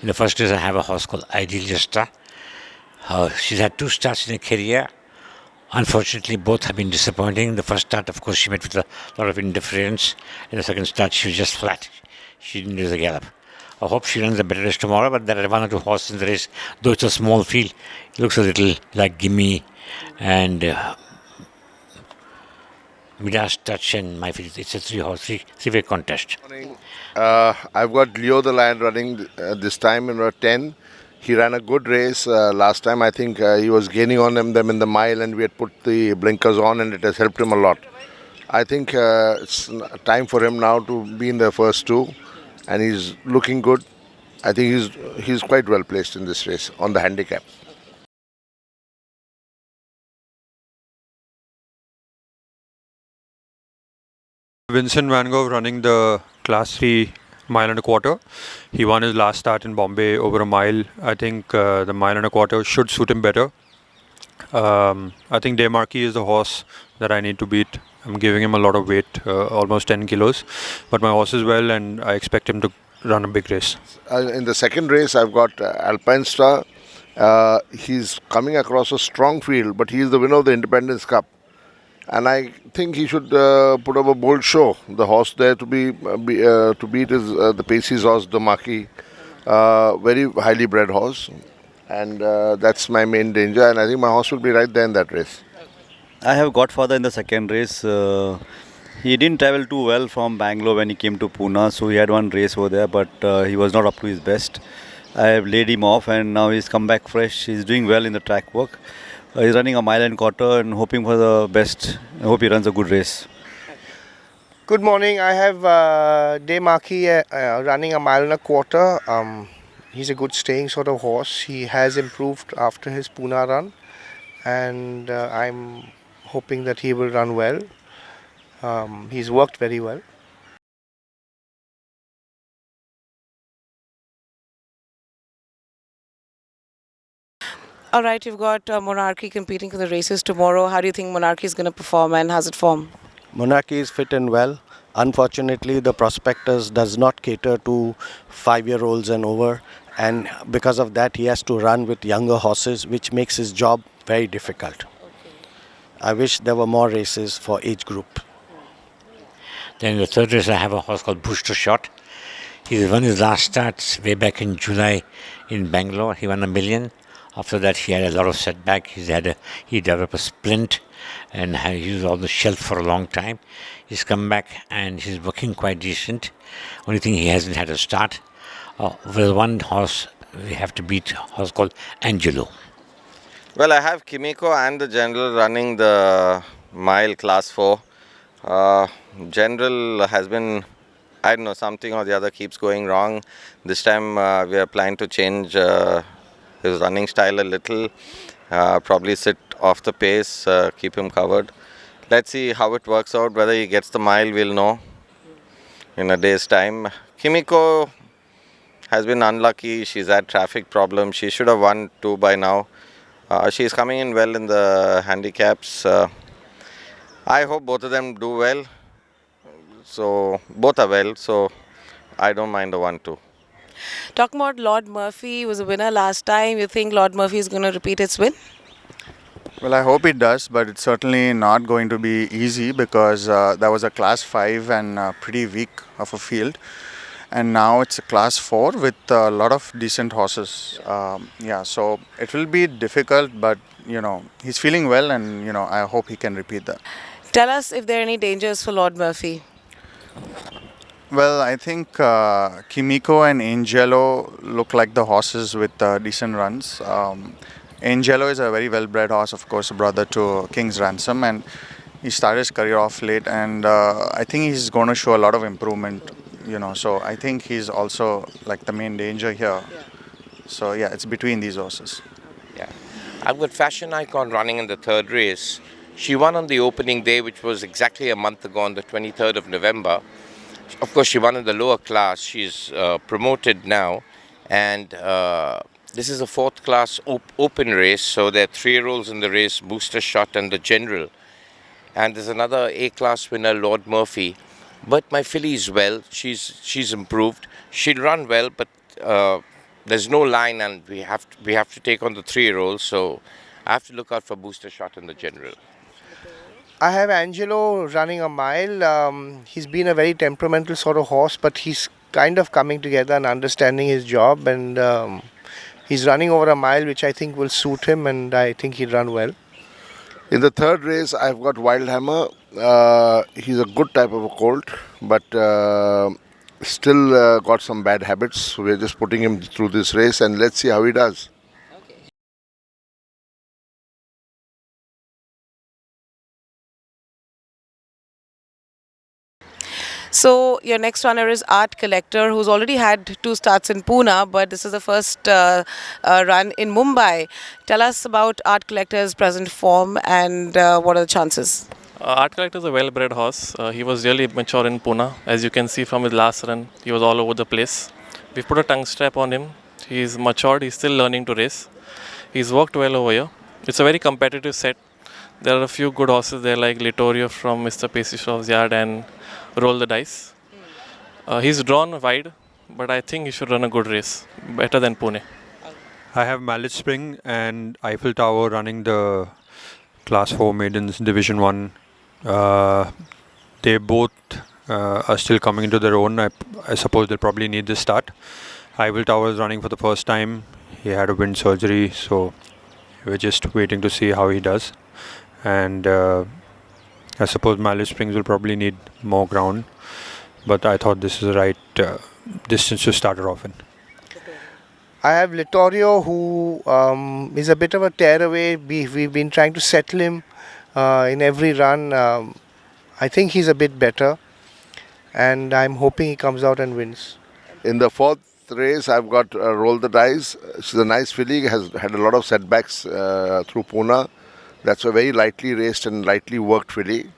In the first race, I have a horse called Ideal Jasta. She's had two starts in her career. Unfortunately, both have been disappointing. The first start, of course, she met with a lot of interference. In the second start, she was just flat. She didn't do the gallop. I hope she runs a better race tomorrow, but there are one or two horses in the race. Though it's a small field, it looks a little like Gimme and Midas Touch and My Field. It's a three-way contest. I've got Leo the Lion running this time in row 10. He ran a good race last time. I think he was gaining on them in the mile, and we had put the blinkers on, and it has helped him a lot. I think it's time for him now to be in the first two, and he's looking good. I think he's quite well placed in this race on the handicap. Vincent Van Gogh running the Class 3 mile and a quarter. He won his last start in Bombay over a mile. I think the mile and a quarter should suit him better. I think Demarquis is the horse that I need to beat. I'm giving him a lot of weight, almost 10 kilos. But my horse is well, and I expect him to run a big race. In the second race, I've got Alpine Star. He's coming across a strong field, but he's the winner of the Independence Cup. And I think he should put up a bold show. The horse there to beat is the Pacey's horse, Demarquis. Very highly bred horse. And that's my main danger. And I think my horse will be right there in that race. I have Godfather in the second race. He didn't travel too well from Bangalore when he came to Pune, so he had one race over there, but he was not up to his best. I have laid him off, and now he's come back fresh. He's doing well in the track work. He's running a mile and quarter and hoping for the best. I hope he runs a good race. Good morning. I have Demarquis running a mile and a quarter. He's a good staying sort of horse. He has improved after his Pune run, and I'm hoping that he will run well. He's worked very well. All right, you've got Monarchy competing for the races tomorrow. How do you think Monarchy is going to perform, and how's it form? Monarchy is fit and well. Unfortunately, the prospectus does not cater to 5-year-olds and over, and because of that, he has to run with younger horses, which makes his job very difficult. I wish there were more races for age group. Then in the third race, I have a horse called Booster Shot. He's won his last starts way back in July in Bangalore. He won $1 million. After that, he had a lot of setback. He developed a splint and he was on the shelf for a long time. He's come back and he's working quite decent. Only thing, he hasn't had a start. With one horse, we have to beat a horse called Angelo. Well, I have Kimiko and the General running the mile class 4. General has been, I don't know, something or the other keeps going wrong. This time we are planning to change his running style a little, probably sit off the pace, keep him covered. Let's see how it works out. Whether he gets the mile, we'll know in a day's time. Kimiko has been unlucky. She's had traffic problems. She should have won 2 by now. She's coming in well in the handicaps. I hope both of them do well. So both are well. So I don't mind the 1-2. Talking about Lord Murphy, was a winner last time. You think Lord Murphy is going to repeat its win? Well, I hope it does, but it's certainly not going to be easy because that was a class 5 and pretty weak of a field. And now it's a class 4 with a lot of decent horses. So it will be difficult, but, he's feeling well and, I hope he can repeat that. Tell us if there are any dangers for Lord Murphy. Well, I think Kimiko and Angelo look like the horses with decent runs. Angelo is a very well-bred horse, of course, a brother to King's Ransom, and he started his career off late, and I think he's going to show a lot of improvement, so I think he's also like the main danger here. So, it's between these horses. Yeah, I've got Fashion Icon running in the third race. She won on the opening day, which was exactly a month ago on the 23rd of November. Of course, she won in the lower class. She's promoted now, and this is a 4th class open race. So there are 3-year-olds in the race: Booster Shot and the General. And there's another A-class winner, Lord Murphy. But my filly is well. She's improved. She'll run well, but there's no line, and we have to take on the 3-year-olds. So I have to look out for Booster Shot in the general. I have Angelo running a mile. He's been a very temperamental sort of horse, but he's kind of coming together and understanding his job, and he's running over a mile, which I think will suit him, and I think he'll run well. In the third race, I've got Wildhammer. He's a good type of a colt, but still got some bad habits. So we're just putting him through this race, and let's see how he does. So your next runner is Art Collector, who's already had 2 starts in Pune, but this is the first run in Mumbai. Tell us about Art Collector's present form and what are the chances? Art Collector is a well-bred horse. He was really mature in Pune. As you can see from his last run, he was all over the place. We've put a tongue strap on him. He's matured. He's still learning to race. He's worked well over here. It's a very competitive set. There are a few good horses there like Littorio from Mr. Pesishaw's yard and Roll the Dice. He's drawn wide, but I think he should run a good race, better than Pune. I have Mallet Spring and Eiffel Tower running the Class 4 Maidens Division 1. They both are still coming into their own. I suppose they'll probably need this start. Eiffel Tower is running for the first time. He had a wind surgery, so we're just waiting to see how he does. And I suppose Mallet Springs will probably need more ground, but I thought this is the right distance to start her off in. I have Littorio, who is a bit of a tearaway. We've been trying to settle him in every run. I think he's a bit better, and I'm hoping he comes out and wins. In the fourth race, I've got Roll the Dice. She's a nice filly, has had a lot of setbacks through Pune. That's a very lightly raced and lightly worked filly.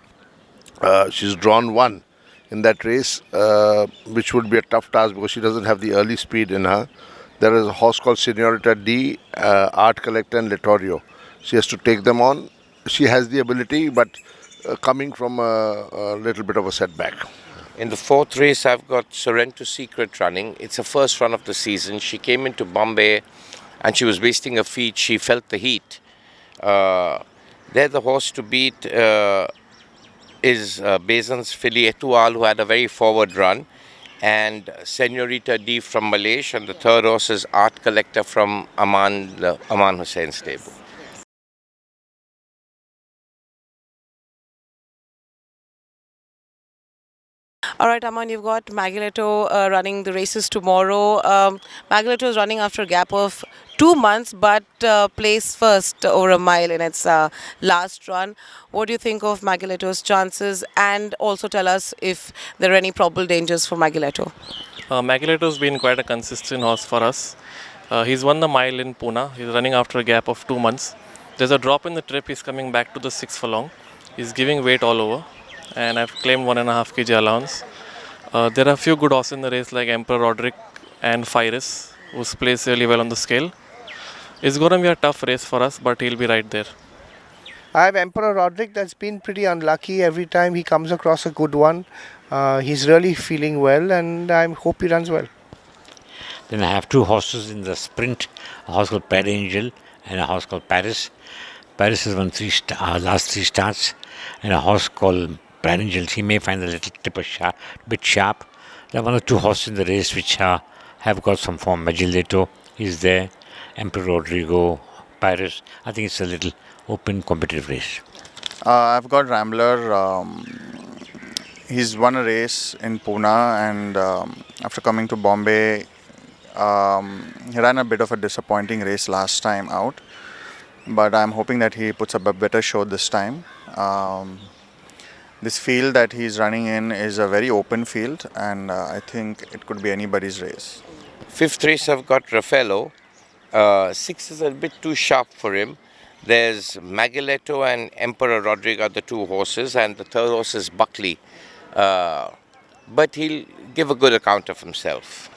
She's drawn 1 in that race, which would be a tough task because she doesn't have the early speed in her. There is a horse called Senorita D, Art Collector and Littorio. She has to take them on. She has the ability, but coming from a little bit of a setback. In the fourth race, I've got Sorrento Secret running. It's her first run of the season. She came into Bombay and she was wasting her feet. She felt the heat. There the horse to beat is Bezan's filly Etoile, who had a very forward run, and Senorita D from Malaysia, and the third horse is Art Collector from Aman Hussain stable. All right, Aman, you've got Maguiletto running the races tomorrow. Maguiletto is running after a gap of 2 months, but placed first over a mile in its last run. What do you think of Maguiletto's chances? And also tell us if there are any probable dangers for Maguiletto. Maguiletto's been quite a consistent horse for us. He's won the mile in Pune. He's running after a gap of 2 months. There's a drop in the trip. He's coming back to the 6 furlong. He's giving weight all over. And I've claimed 1.5 kg allowance. There are a few good horses in the race like Emperor Roderick and Firis, who's placed really well on the scale. It's going to be a tough race for us, but he'll be right there. I have Emperor Roderick that's been pretty unlucky every time he comes across a good one. He's really feeling well, and I hope he runs well. Then I have 2 horses in the sprint, a horse called Pad Angel and a horse called Paris. Paris has won last 3 starts, and a horse called Pad Angel. He may find the little tip a bit sharp. There are 1 or 2 horses in the race which have got some form. Maguiletto is there, Emperor Rodrigo, Paris. I think it's a little open competitive race. I've got Rambler. He's won a race in Pune, and after coming to Bombay, he ran a bit of a disappointing race last time out. But I'm hoping that he puts up a better show this time. This field that he's running in is a very open field, and I think it could be anybody's race. Fifth race, I've got Raffaello. 6 is a bit too sharp for him. There's Maguiletto and Emperor Rodrigo are the 2 horses, and the third horse is Buckley. But he'll give a good account of himself.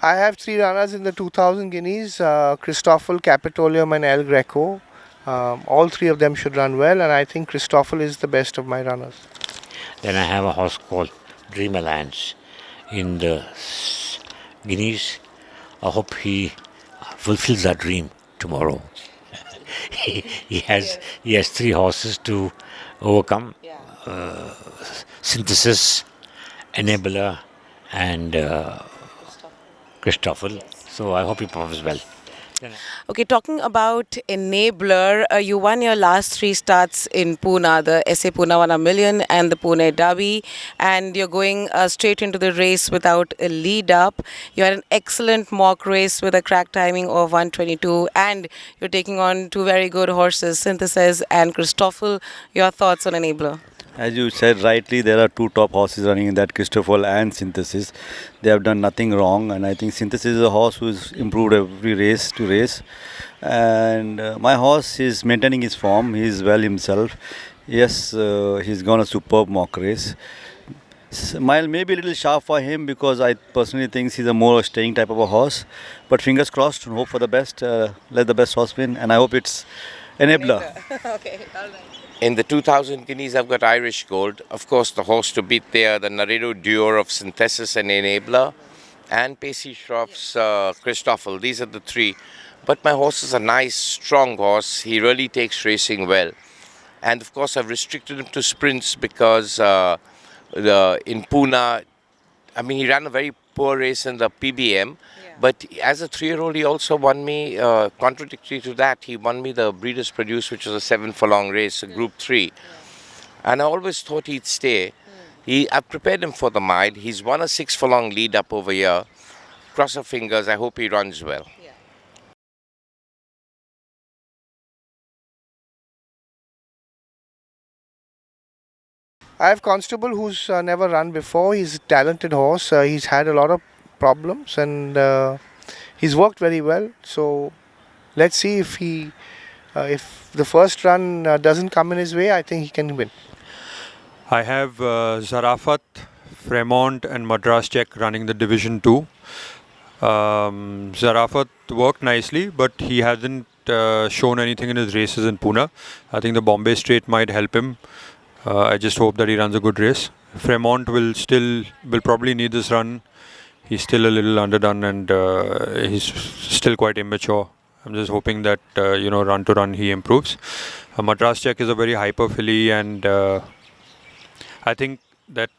I have 3 runners in the 2000 Guineas, Christoffel, Capitolium and El Greco. All 3 of them should run well, and I think Christoffel is the best of my runners. Then I have a horse called Dream Alliance in the Guineas. I hope he fulfills that dream tomorrow. He has three horses to overcome: Synthesis, Enabler, and Christoffel. So I hope he performs well. Okay, talking about Enabler, you won your last 3 starts in Pune, the SA Pune 1 million and the Pune Derby, and you're going straight into the race without a lead up. You had an excellent mock race with a crack timing of 1:22, and you're taking on 2 very good horses, Synthesis and Christoffel. Your thoughts on Enabler? As you said rightly, there are 2 top horses running in that, Christoffel and Synthesis. They have done nothing wrong, and I think Synthesis is a horse who is improved every race to race. And my horse is maintaining his form. He is well himself. Yes, he's gone a superb mock race. Mile may be a little sharp for him because I personally think he's a more staying type of a horse. But fingers crossed, hope for the best. Let the best horse win, and I hope it's Enabler. Okay, all right. In the 2000 Guineas, I've got Irish Gold. Of course, the horse to beat there, the Naredo duo of Synthesis and Enabler, and Pacey Shroff's Christoffel. These are the 3. But my horse is a nice, strong horse. He really takes racing well. And of course, I've restricted him to sprints because in Pune, I mean, he ran a very poor race in the PBM. But as a 3-year-old, he also won me, contradictory to that, he won me the Breeders' Produce, which was a 7-furlong race, a Group 3. And I always thought he'd stay. I've prepared him for the mile. He's won a 6-furlong lead up over here. Cross our fingers, I hope he runs well. I have Constable, who's never run before. He's a talented horse. He's had a lot of problems, and he's worked very well. So let's see if if the first run doesn't come in his way, I think he can win. I have Zarafat, Fremont, and Madras Check running the Division 2. Zarafat worked nicely, but he hasn't shown anything in his races in Pune. I think the Bombay Straight might help him. I just hope that he runs a good race. Fremont will probably need this run. He's still a little underdone, and he's still quite immature. I'm just hoping that run to run he improves. Madras Check is a very hyper filly, and I think that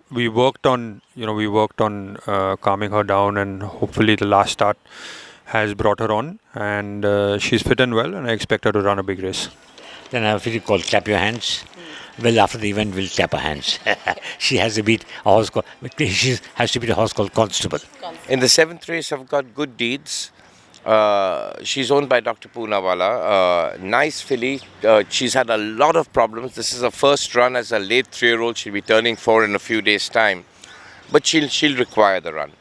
we worked on calming her down, and hopefully the last start has brought her on, and she's fit and well, and I expect her to run a big race. Then I have a filly called Clap Your Hands. Well, after the event, we'll clap her hands. She has to beat a horse called Constable. In the 7th race, I've got Good Deeds. She's owned by Dr. Poonawala. Nice filly. She's had a lot of problems. This is her first run as a late 3-year-old. She'll be turning 4 in a few days' time. But she'll require the run.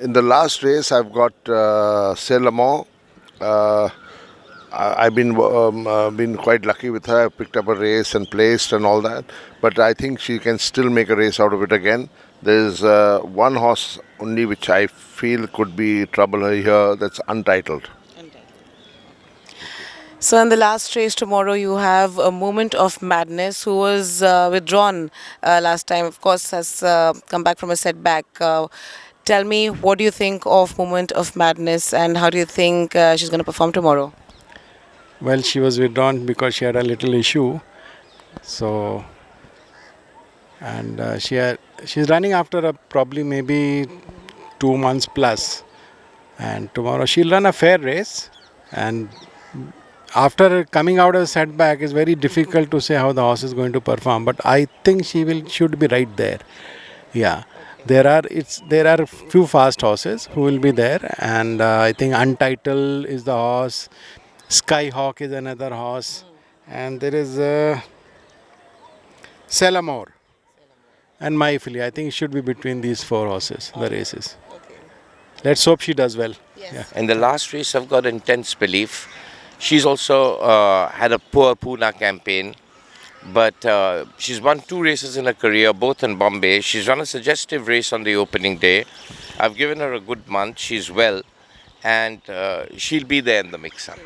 In the last race, I've got Saint-Lamont. I've been quite lucky with her. I picked up a race and placed and all that. But I think she can still make a race out of it again. There's one horse only which I feel could be trouble here. That's Untitled. So in the last race tomorrow, you have a Moment of Madness, who was withdrawn last time. Of course, has come back from a setback. Tell me, what do you think of Moment of Madness, and how do you think she's going to perform tomorrow? Well, she was withdrawn because she had a little issue. So, and she's running after probably maybe 2 months plus. And tomorrow she'll run a fair race. And after coming out of a setback, it's very difficult to say how the horse is going to perform. But I think should be right there. Yeah. There are few fast horses who will be there, and I think Untitled is the horse, Skyhawk is another horse, and there is Saint-Lamont and my filly. I think it should be between these 4 horses, the races. Okay. Let's hope she does well. Yes. Yeah. In the last race, I've got Intense Belief. She's also had a poor Pune campaign. But she's won 2 races in her career, both in Bombay. She's run a suggestive race on the opening day. I've given her a good month. She's well. and she'll be there in the mix-up.